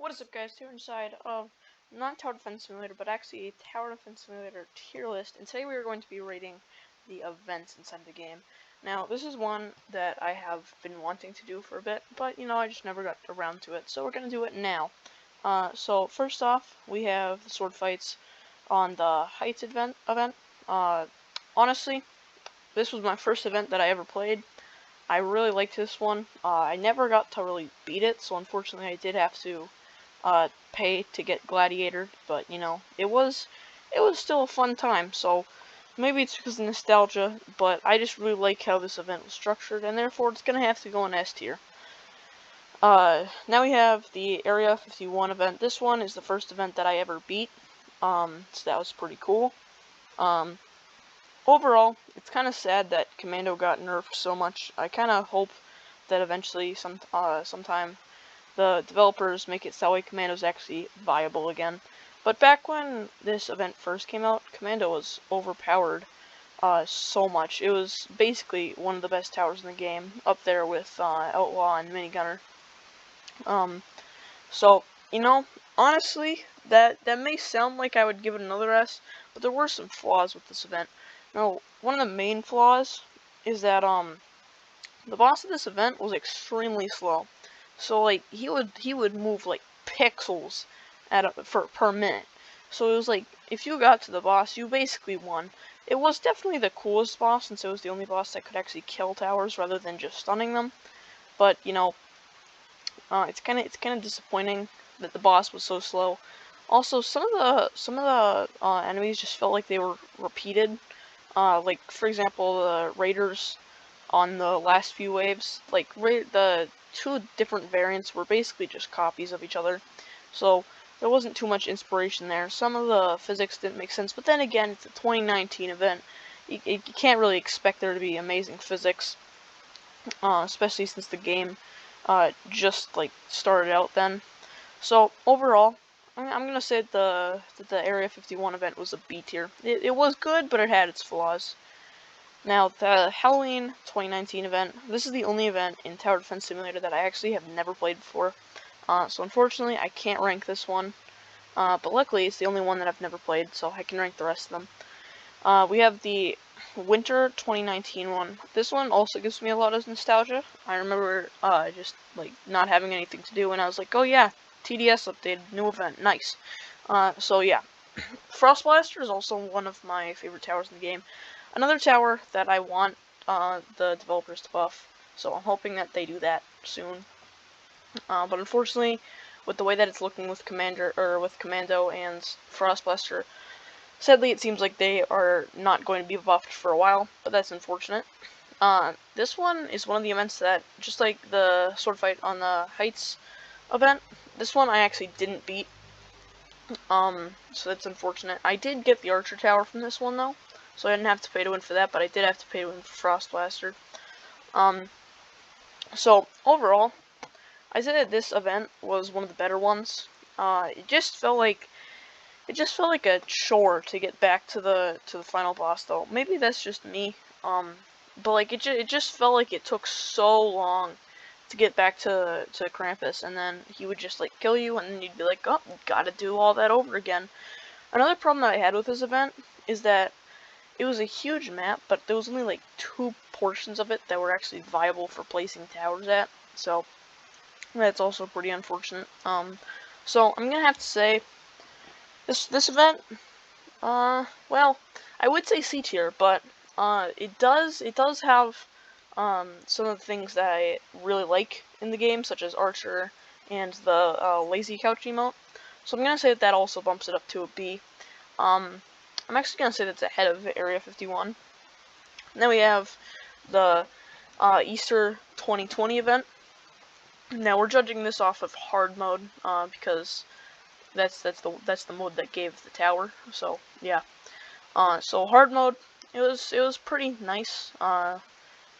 What is up, guys? Here inside of not Tower Defense Simulator, but actually a Tower Defense Simulator tier list, and today we are going to be rating the events inside the game. Now, this is one that I have been wanting to do for a bit, but I just never got around to it, so we're gonna do it now. So first off, we have the sword fights on the Heights event. Honestly, this was my first event that I ever played. I really liked this one. I never got to really beat it, so unfortunately I did have to pay to get Gladiator, but it was still a fun time. So maybe it's because of nostalgia, but I just really like how this event was structured, and therefore it's gonna have to go in S tier. Now we have the Area 51 event. This one is the first event that I ever beat, so that was pretty cool. Overall, it's kind of sad that Commando got nerfed so much. I kind of hope that eventually, sometime, the developers make it so that Commando's actually viable again. But back when this event first came out, Commando was overpowered so much. It was basically one of the best towers in the game, up there with Outlaw and Minigunner. So, honestly, that may sound like I would give it another S, but there were some flaws with this event. Now, one of the main flaws is that the boss of this event was extremely slow. So like he would move like pixels per minute. So it was like if you got to the boss, you basically won. It was definitely the coolest boss since it was the only boss that could actually kill towers rather than just stunning them. But it's kind of disappointing that the boss was so slow. Also, some of the enemies just felt like they were repeated. Like for example, the raiders on the last few waves, like the two different variants were basically just copies of each other, so there wasn't too much inspiration there. Some of the physics didn't make sense, but then again, it's a 2019 event. You can't really expect there to be amazing physics, especially since the game just like started out then. So overall, I'm gonna say that the Area 51 event was a B tier. It was good, but it had its flaws. Now, the Halloween 2019 event, this is the only event in Tower Defense Simulator that I actually have never played before. So unfortunately, I can't rank this one. But luckily, it's the only one that I've never played, so I can rank the rest of them. We have the Winter 2019 one. This one also gives me a lot of nostalgia. I remember just like not having anything to do, and I was like, oh yeah, TDS updated, new event, nice. So yeah. Frost Blaster is also one of my favorite towers in the game. Another tower that I want the developers to buff, so I'm hoping that they do that soon. But unfortunately, with the way that it's looking with Commando and Frost Blaster, sadly it seems like they are not going to be buffed for a while, but that's unfortunate. This one is one of the events that, just like the sword fight on the Heights event, this one I actually didn't beat. So that's unfortunate. I did get the Archer Tower from this one, though, so I didn't have to pay to win for that, but I did have to pay to win for Frost Blaster. So, overall, I say that this event was one of the better ones. It just felt like a chore to get back to the final boss, though. Maybe that's just me, but like it just felt like it took so long to get back to Krampus, and then he would just like kill you, and then you'd be like, oh, gotta do all that over again. Another problem that I had with this event is that it was a huge map, but there was only like 2 portions of it that were actually viable for placing towers at, so that's also pretty unfortunate. So I'm gonna have to say this event, well, I would say C tier, but it does have some of the things that I really like in the game, such as Archer and the Lazy Couch emote. So I'm gonna say that also bumps it up to a B. I'm actually gonna say that's ahead of Area 51. And then we have the Easter 2020 event. Now we're judging this off of hard mode because that's the mode that gave the tower. So yeah. So hard mode, it was pretty nice.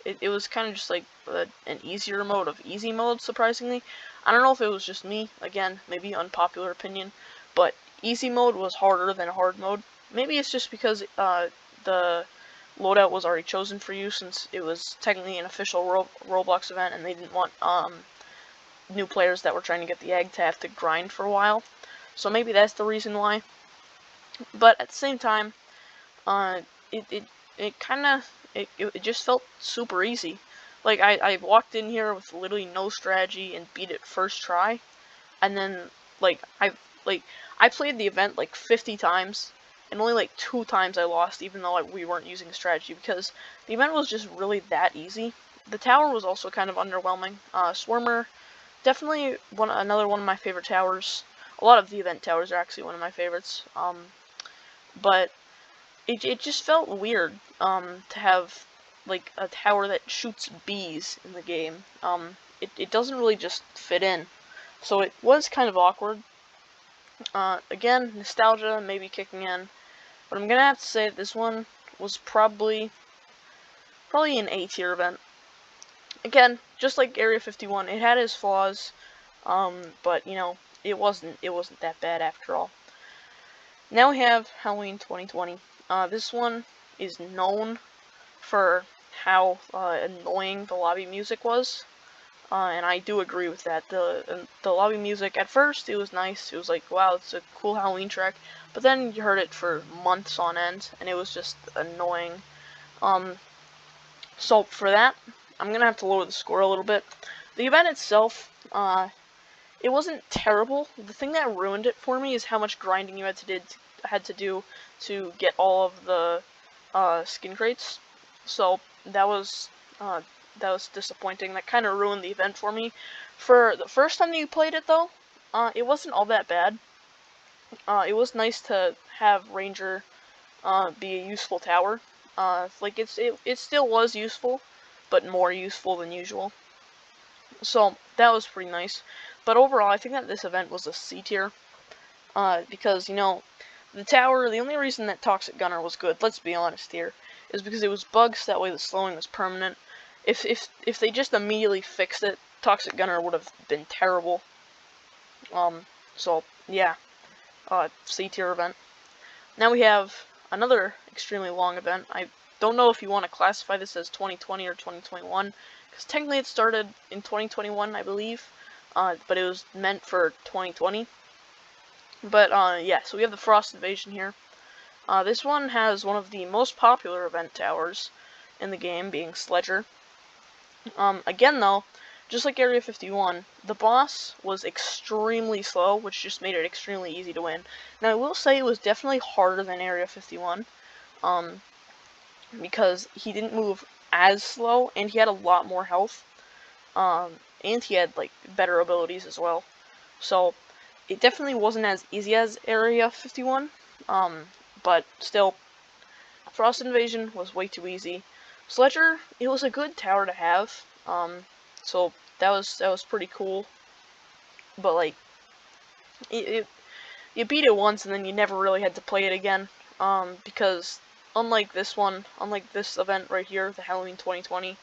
It was kind of just like an easier mode of easy mode, surprisingly. I don't know if it was just me, again, maybe unpopular opinion, but easy mode was harder than hard mode. Maybe it's just because the loadout was already chosen for you, since it was technically an official Roblox event, and they didn't want new players that were trying to get the egg to have to grind for a while. So maybe that's the reason why. But at the same time, uh, it kind of it just felt super easy. Like I walked in here with literally no strategy and beat it first try, and then like I played the event like 50 times, and only like 2 times I lost, even though we weren't using strategy, because the event was just really that easy. The tower was also kind of underwhelming. Swarmer, definitely another one of my favorite towers. A lot of the event towers are actually one of my favorites. But it just felt weird to have like a tower that shoots bees in the game. It doesn't really just fit in, so it was kind of awkward. Again, nostalgia maybe kicking in, but I'm gonna have to say that this one was probably an A tier event. Again, just like Area 51, it had its flaws, but you know it wasn't that bad after all. Now we have Halloween 2020. This one is known for how annoying the lobby music was, and I do agree with that. The lobby music, at first it was nice. It was like, wow, it's a cool Halloween track, but then you heard it for months on end, and it was just annoying. So for that, I'm gonna have to lower the score a little bit. The event itself, it wasn't terrible. The thing that ruined it for me is how much grinding you had to do to get all of the skin crates. So that was disappointing. That kind of ruined the event for me. For the first time that you played it, though, it wasn't all that bad. It was nice to have Ranger be a useful tower. Like it still was useful, but more useful than usual. So that was pretty nice. But overall, I think that this event was a C tier. Because, you know, the tower, the only reason that Toxic Gunner was good, let's be honest here, is because it was bugged, so that way the slowing was permanent. If they just immediately fixed it, Toxic Gunner would have been terrible. So, yeah, C tier event. Now we have another extremely long event. I don't know if you want to classify this as 2020 or 2021, because technically it started in 2021, I believe, but it was meant for 2020. But, yeah, so we have the Frost Invasion here. This one has one of the most popular event towers in the game, being Sledger. Again, though, just like Area 51, the boss was extremely slow, which just made it extremely easy to win. Now, I will say it was definitely harder than Area 51, because he didn't move as slow, and he had a lot more health, and he had, like, better abilities as well. So, it definitely wasn't as easy as Area 51, but still, Frost Invasion was way too easy. Sledger, it was a good tower to have, so that was pretty cool. But like, you beat it once and then you never really had to play it again, because unlike this event right here, the Halloween 2020,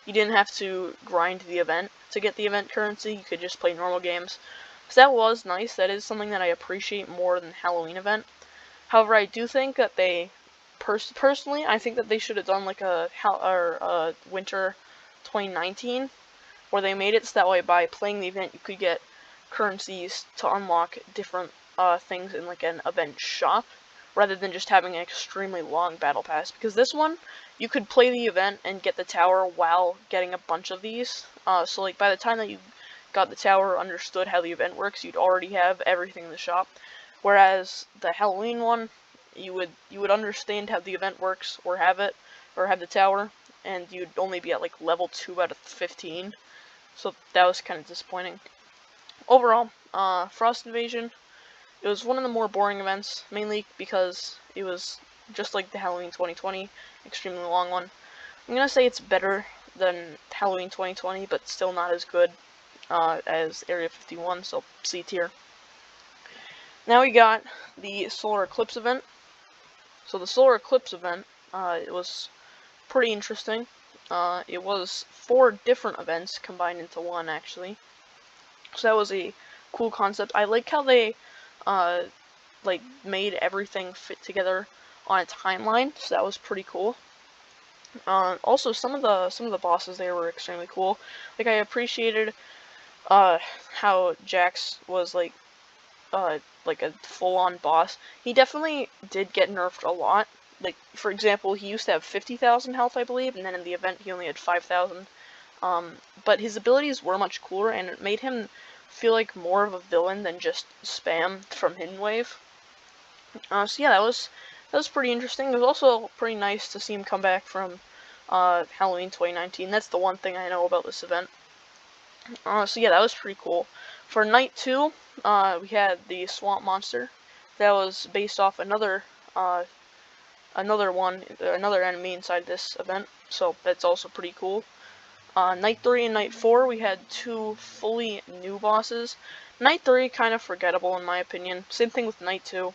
you didn't have to grind the event to get the event currency. You could just play normal games. So that was nice. That is something that I appreciate more than the Halloween event. However, I do think that they, personally, I think that they should have done like a winter 2019, where they made it so that way by playing the event you could get currencies to unlock different things in like an event shop, rather than just having an extremely long battle pass. Because this one, you could play the event and get the tower while getting a bunch of these. So like by the time that you got the tower, understood how the event works, you'd already have everything in the shop. Whereas the Halloween one, you would understand how the event works, or have the tower, and you'd only be at like level 2 out of 15. So that was kind of disappointing. Overall, Frost Invasion, it was one of the more boring events, mainly because it was just like the Halloween 2020, extremely long one. I'm gonna say it's better than Halloween 2020, but still not as good as Area 51, so C tier. Now we got the Solar Eclipse event. So the Solar Eclipse event, it was pretty interesting. It was 4 different events combined into one, actually. So that was a cool concept. I like how they, like, made everything fit together on a timeline, so that was pretty cool. Also, some of the bosses there were extremely cool. Like, I appreciated how Jax was like a full-on boss. He definitely did get nerfed a lot. Like, for example, he used to have 50,000 health, I believe, and then in the event he only had 5,000. But his abilities were much cooler, and it made him feel like more of a villain than just spam from Hidden Wave. So yeah, that was pretty interesting. It was also pretty nice to see him come back from Halloween 2019. That's the one thing I know about this event. So yeah, that was pretty cool. For night 2, we had the Swamp Monster. That was based off another another enemy inside this event. So that's also pretty cool. Night 3 and Night 4, we had 2 fully new bosses. Night 3, kind of forgettable in my opinion. Same thing with Night 2.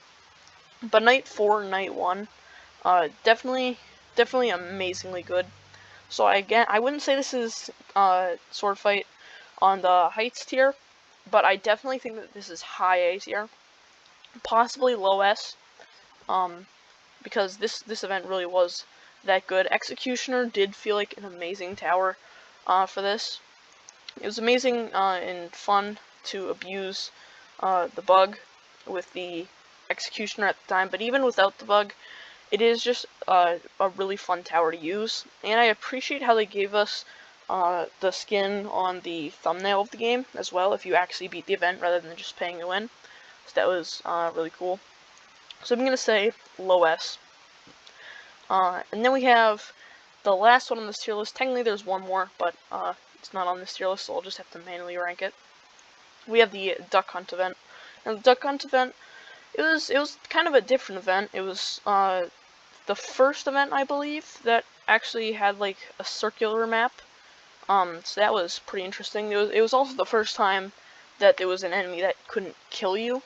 But Night 4 and Night 1, definitely amazingly good. So again, I wouldn't say this is Sword Fight on the Heights tier, but I definitely think that this is high A tier. Possibly low S, because this event really was that good. Executioner did feel like an amazing tower for this. It was amazing and fun to abuse the bug with the Executioner at the time, but even without the bug, it is just a really fun tower to use, and I appreciate how they gave us the skin on the thumbnail of the game as well, if you actually beat the event rather than just paying to win. So that was really cool. So I'm going to say low S. And then we have the last one on this tier list. Technically there's one more, but it's not on this tier list, so I'll just have to manually rank it. We have the Duck Hunt event. And the Duck Hunt event, it was kind of a different event. It was the first event, I believe, that actually had like a circular map. So that was pretty interesting. It was also the first time that there was an enemy that couldn't kill you,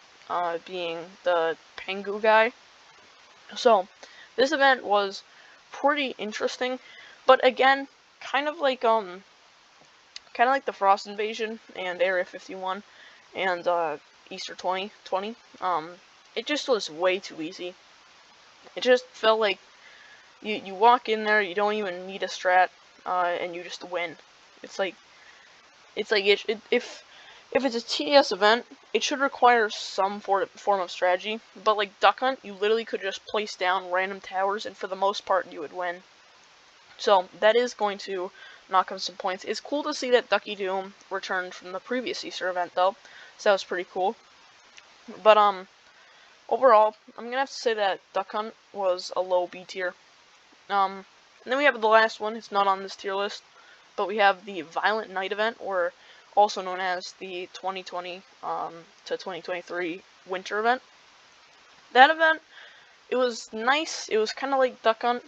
being the Pengu guy. So this event was pretty interesting, but again, kind of like the Frost Invasion and Area 51 and Easter 2020. It just was way too easy. It just felt like you walk in there, you don't even need a strat, and you just win. It's like if it's a TDS event, it should require some form of strategy. But like Duck Hunt, you literally could just place down random towers, and for the most part, you would win. So that is going to knock him some points. It's cool to see that Ducky Doom returned from the previous Easter event, though. So that was pretty cool. But overall, I'm gonna have to say that Duck Hunt was a low B tier. And then we have the last one. It's not on this tier list, but we have the Violent Night event, or also known as the 2020 to 2023 winter event. That event, it was nice. It was kind of like Duck Hunt,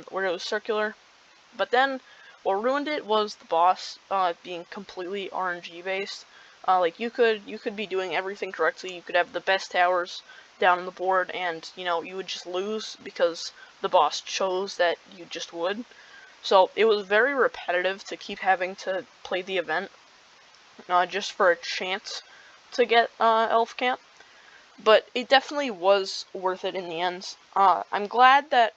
where it was circular. But then, what ruined it was the boss being completely RNG based. Like you could be doing everything correctly. You could have the best towers down on the board, and you would just lose because the boss chose that you just would. So it was very repetitive to keep having to play the event just for a chance to get Elf Camp. But it definitely was worth it in the end. I'm glad that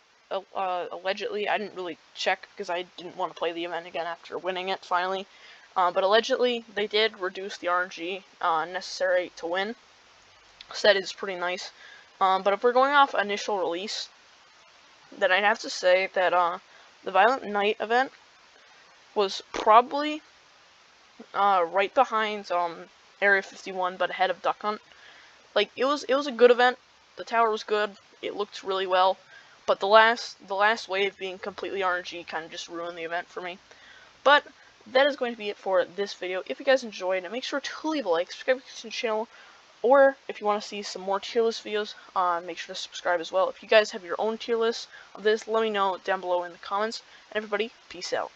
allegedly, I didn't really check because I didn't want to play the event again after winning it finally. But allegedly, they did reduce the RNG necessary to win. So that is pretty nice. But if we're going off initial release, then I'd have to say that the Violent Night event was probably right behind Area 51, but ahead of Duck Hunt. Like it was a good event. The tower was good. It looked really well, but the last wave being completely RNG kind of just ruined the event for me. But that is going to be it for this video. If you guys enjoyed it, make sure to leave a like, subscribe to the channel, or if you want to see some more tier list videos, make sure to subscribe as well. If you guys have your own tier list of this, let me know down below in the comments. And everybody, peace out.